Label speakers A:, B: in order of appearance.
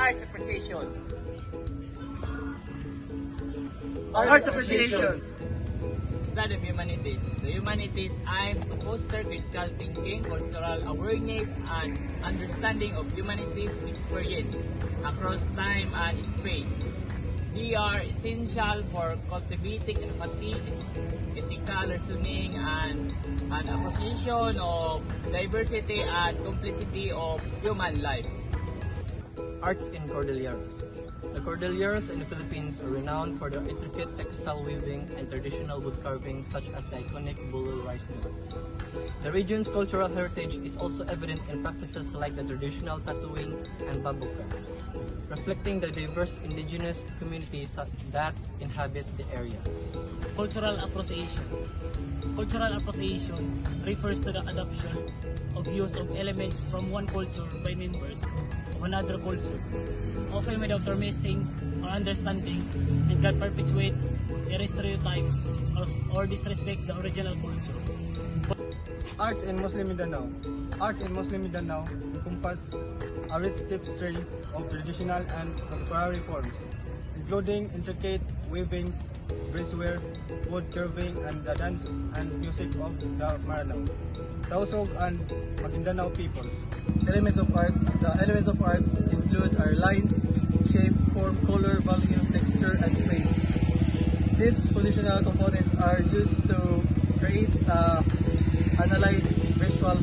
A: Arts Appreciation.
B: Arts Appreciation.
A: Study of Humanities. The humanities aim to foster critical thinking, cultural awareness, and understanding of humanities experience across time and space. They are essential for cultivating empathy, ethical reasoning, and an appreciation of diversity and complexity of human life.
C: Arts in Cordilleras. The Cordilleras in the Philippines are renowned for their intricate textile weaving and traditional wood carving such as the iconic Bulul rice mills. The region's cultural heritage is also evident in practices like the traditional tattooing and bamboo crafts, reflecting the diverse indigenous communities that inhabit the area.
D: Cultural appreciation. Cultural appreciation refers to the adoption of use of elements from one culture by members of another culture, often without their missing or understanding, and can perpetuate their stereotypes or disrespect the original culture.
B: Arts in Muslim Mindanao. Arts in Muslim Mindanao encompass a rich tapestry of traditional and contemporary forms, including intricate weavings, bracewear, wood carving, and the dance and music of the Maranao, Tausug, and Maguindanao peoples.
C: Elements of arts. The elements of arts include our line, shape, form, color, volume, texture, and space. These positional components are used to create, analyze visual